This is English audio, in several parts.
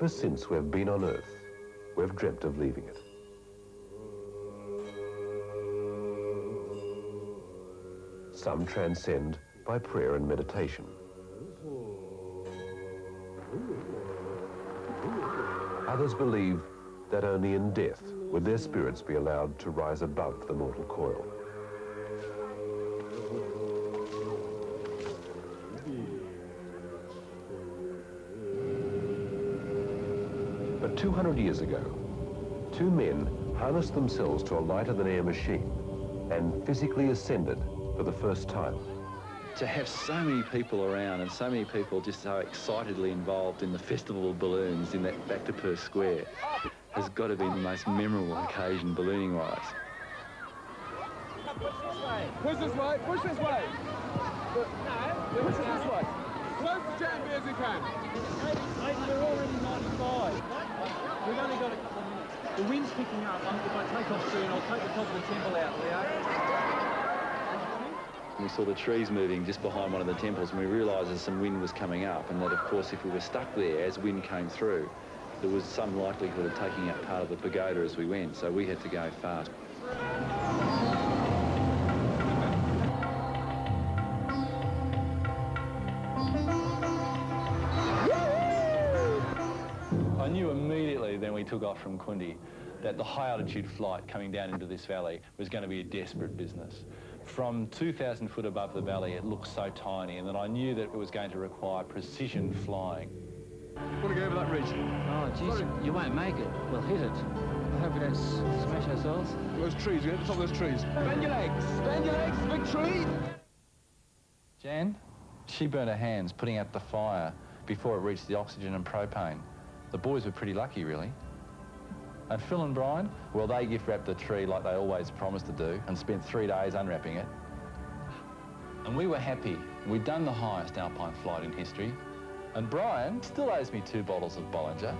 Ever since we've been on Earth, we've dreamt of leaving it. Some transcend by prayer and meditation. Others believe that only in death would their spirits be allowed to rise above the mortal coil. But 200 years ago, two men harnessed themselves to a lighter-than-air machine and physically ascended for the first time. To have so many people around and so many people just so excitedly involved in the Festival of Balloons in that back to Perth Square has got to be the most memorable occasion ballooning-wise. Push this way, push this way. No, push it this way. Close the jam as you can. We're already 95. We've only got a couple of minutes. The wind's picking up. If I take off soon, I'll take the top of the temple out, Leo. We saw the trees moving just behind one of the temples, and we realised that some wind was coming up, and that, of course, if we were stuck there as wind came through, there was some likelihood of taking out part of the pagoda as we went, so we had to go fast. I knew immediately then we took off from Kundi that the high altitude flight coming down into this valley was going to be a desperate business. From 2,000 foot above the valley, it looked so tiny, and that I knew that it was going to require precision flying. Want to go over that ridge? Oh, geez, you won't make it. We'll hit it. I hope we don't smash ourselves. Those trees, get to the top of those trees. Bend your legs, victory! Jan, she burnt her hands putting out the fire before it reached the oxygen and propane. The boys were pretty lucky, really. And Phil and Brian, well, they gift wrapped the tree like they always promised to do and spent 3 days unwrapping it. And we were happy. We'd done the highest alpine flight in history. And Brian still owes me 2 bottles of Bollinger.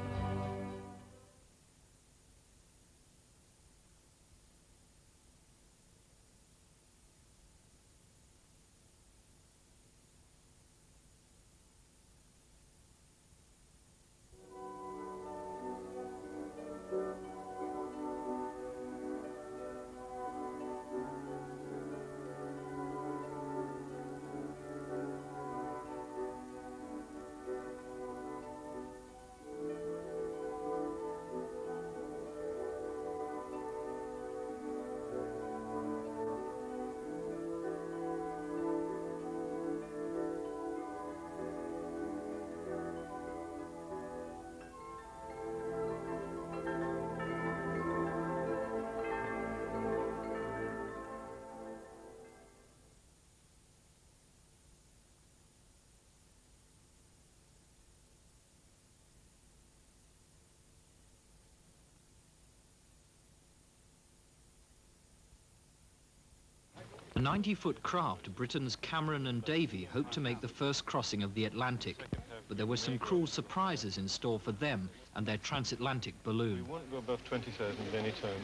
A 90-foot craft, Britain's Cameron and Davy, hoped to make the first crossing of the Atlantic, but there were some cruel surprises in store for them and their transatlantic balloon. We won't go above 20,000 at any time.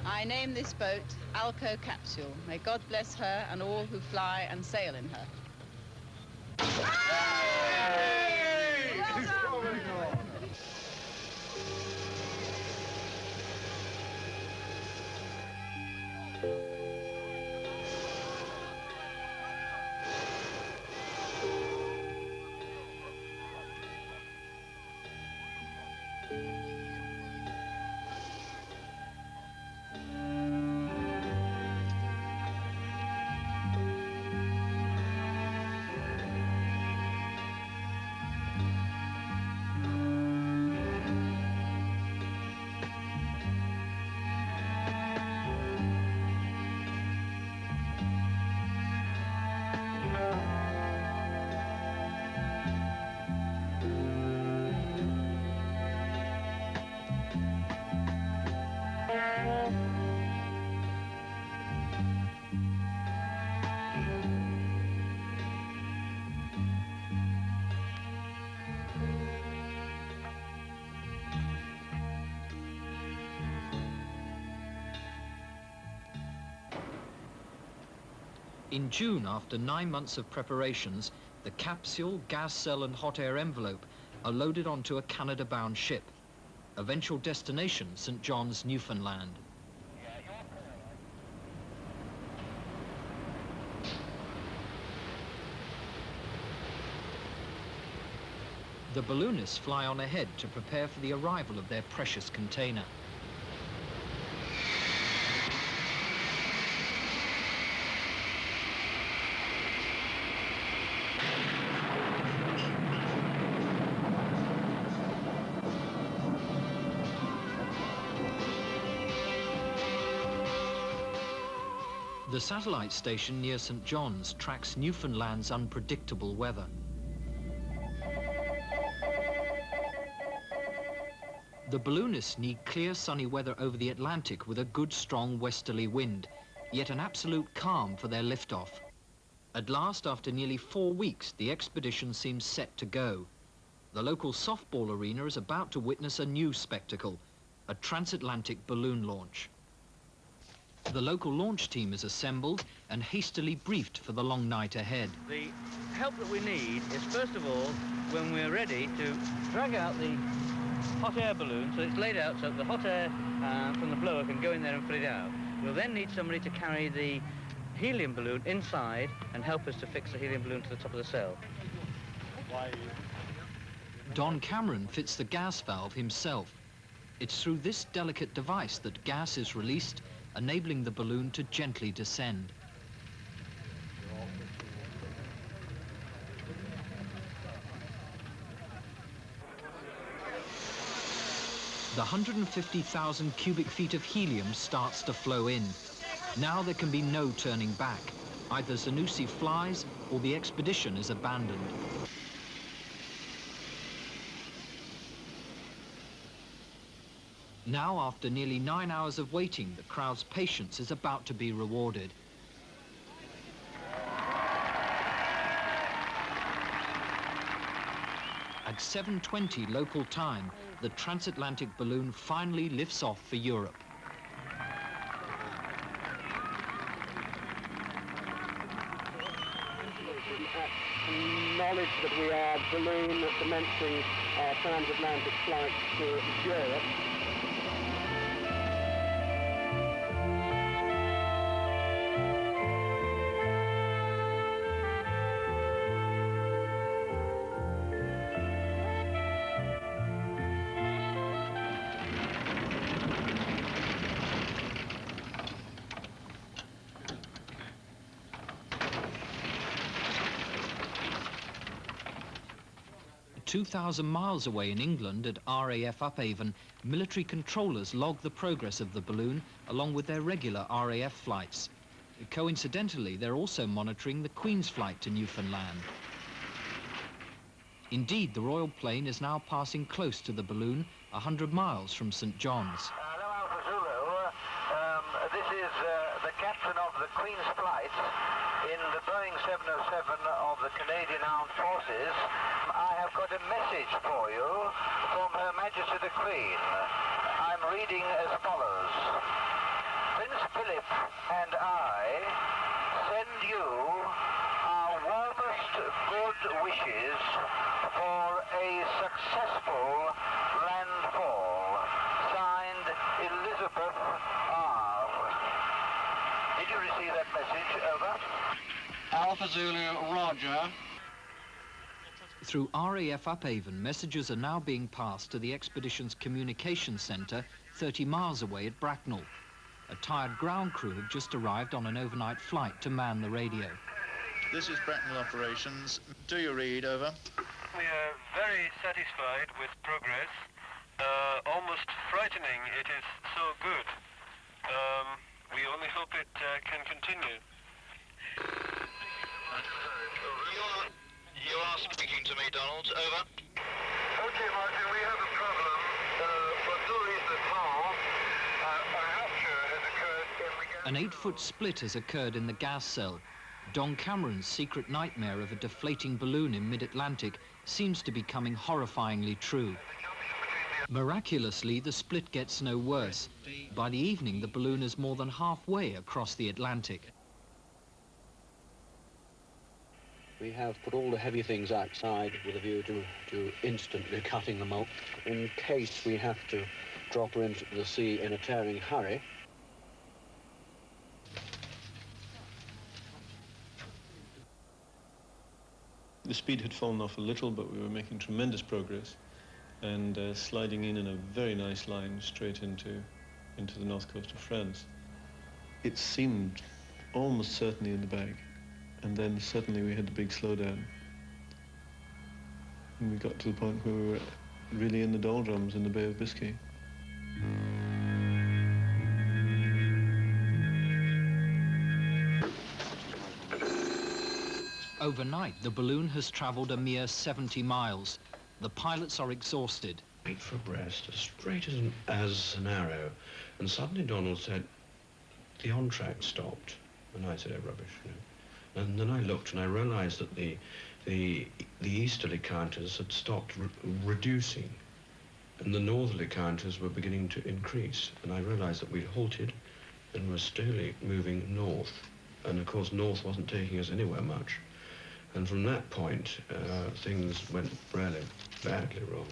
I name this boat Alco Capsule. May God bless her and all who fly and sail in her. In June, after 9 months of preparations, the capsule, gas cell and hot air envelope are loaded onto a Canada-bound ship. Eventual destination, St. John's, Newfoundland. The balloonists fly on ahead to prepare for the arrival of their precious container. The satellite station near St. John's tracks Newfoundland's unpredictable weather. The balloonists need clear sunny weather over the Atlantic with a good strong westerly wind, yet an absolute calm for their liftoff. At last, after nearly 4 weeks, the expedition seems set to go. The local softball arena is about to witness a new spectacle, a transatlantic balloon launch. The local launch team is assembled and hastily briefed for the long night ahead. The help that we need is, first of all, when we're ready to drag out the hot air balloon, so it's laid out so that the hot air from the blower can go in there and put it out. We'll then need somebody to carry the helium balloon inside and help us to fix the helium balloon to the top of the cell. Don Cameron fits the gas valve himself. It's through this delicate device that gas is released, enabling the balloon to gently descend. The 150,000 cubic feet of helium starts to flow in. Now there can be no turning back. Either Zanussi flies or the expedition is abandoned. Now, after nearly 9 hours of waiting, the crowd's patience is about to be rewarded. At 7:20 local time, the transatlantic balloon finally lifts off for Europe. Knowledge that we are balloon commencing our transatlantic flight to Europe. At 2,000 miles away in England at RAF Upavon, military controllers log the progress of the balloon along with their regular RAF flights. Coincidentally, they're also monitoring the Queen's flight to Newfoundland. Indeed, the royal plane is now passing close to the balloon, 100 miles from St. John's. Hello, Alpha Zulu. This is the captain of the Queen's flight in the Boeing 707 of the Canadian Armed Forces. I have got a message for you from Her Majesty the Queen. I'm reading as follows. Prince Philip and I send you our warmest good wishes for a successful landfall. Signed, Elizabeth R. Did you receive that message? Over. Alpha Zulu, Roger. Through RAF Upavon, messages are now being passed to the expedition's communications centre 30 miles away at Bracknell. A tired ground crew have just arrived on an overnight flight to man the radio. This is Bracknell Operations. Do you read? Over. We are very satisfied with progress. Almost frightening, it is so good. We only hope it can continue. You are speaking to me, Donald. Over. Okay, Martin, we have a problem. For two reasons now, a rupture has occurred. An 8-foot split has occurred in the gas cell. Don Cameron's secret nightmare of a deflating balloon in mid-Atlantic seems to be coming horrifyingly true. Miraculously, the split gets no worse. By the evening, the balloon is more than halfway across the Atlantic. We have put all the heavy things outside with a view to instantly cutting them up in case we have to drop her into the sea in a tearing hurry. The speed had fallen off a little, but we were making tremendous progress and sliding in a very nice line straight into the north coast of France. It seemed almost certainly in the bag, and then suddenly we had the big slowdown. And we got to the point where we were really in the doldrums in the Bay of Biscay. Overnight, the balloon has travelled a mere 70 miles. The pilots are exhausted. Straight for Brest, as straight as an arrow. And suddenly Donald said, the on-track stopped. And I said, oh, rubbish, you know. And then I looked and I realised that the easterly counters had stopped reducing. And the northerly counters were beginning to increase. And I realised that we'd halted and were slowly moving north. And of course, north wasn't taking us anywhere much. And from that point, things went really badly wrong.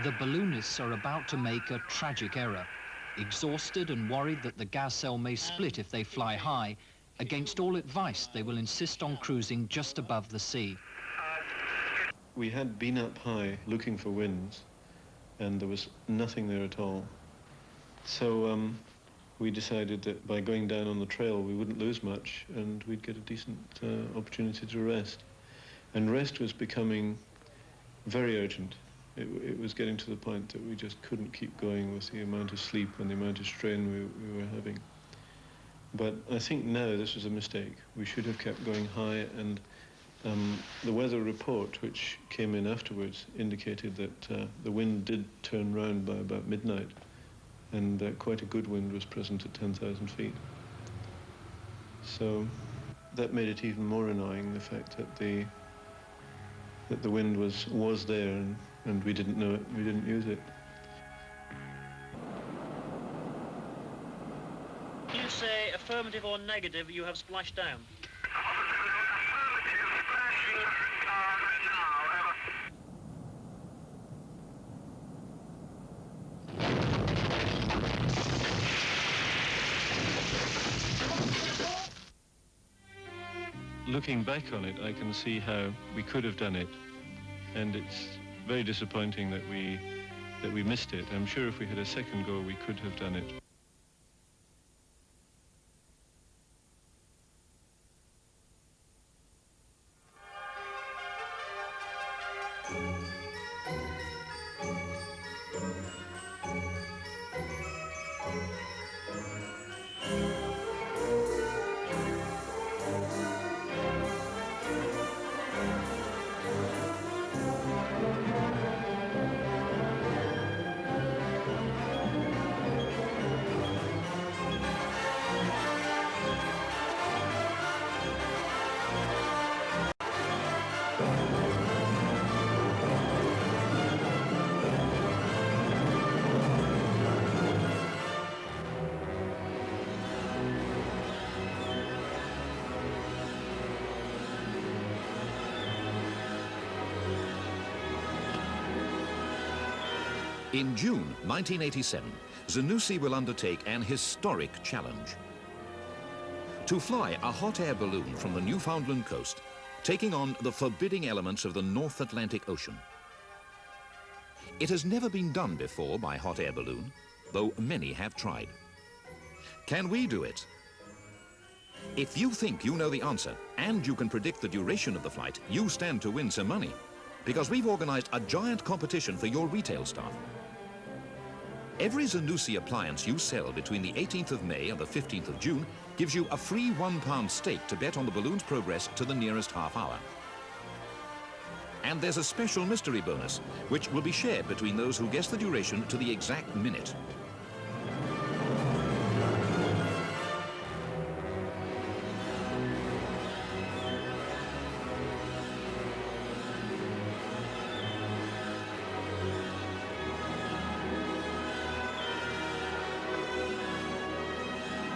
The balloonists are about to make a tragic error. Exhausted and worried that the gas cell may split if they fly high, against all advice, they will insist on cruising just above the sea. We had been up high looking for winds, and there was nothing there at all. So we decided that by going down on the trail, we wouldn't lose much, and we'd get a decent opportunity to rest. And rest was becoming very urgent. It was getting to the point that we just couldn't keep going with the amount of sleep and the amount of strain we were having. But I think now this was a mistake. We should have kept going high, and the weather report, which came in afterwards, indicated that the wind did turn round by about midnight, and quite a good wind was present at 10,000 feet. So that made it even more annoying, the fact that the wind was there, and we didn't know it, we didn't use it. You say affirmative or negative, you have splashed down? Looking back on it, I can see how we could have done it, and it's very disappointing that we missed it. I'm sure if we had a second go, we could have done it. In June 1987, Zanussi will undertake an historic challenge. To fly a hot air balloon from the Newfoundland coast, taking on the forbidding elements of the North Atlantic Ocean. It has never been done before by hot air balloon, though many have tried. Can we do it? If you think you know the answer and you can predict the duration of the flight, you stand to win some money, because we've organized a giant competition for your retail staff. Every Zanussi appliance you sell between the 18th of May and the 15th of June gives you a free £1 stake to bet on the balloon's progress to the nearest half hour. And there's a special mystery bonus, which will be shared between those who guess the duration to the exact minute.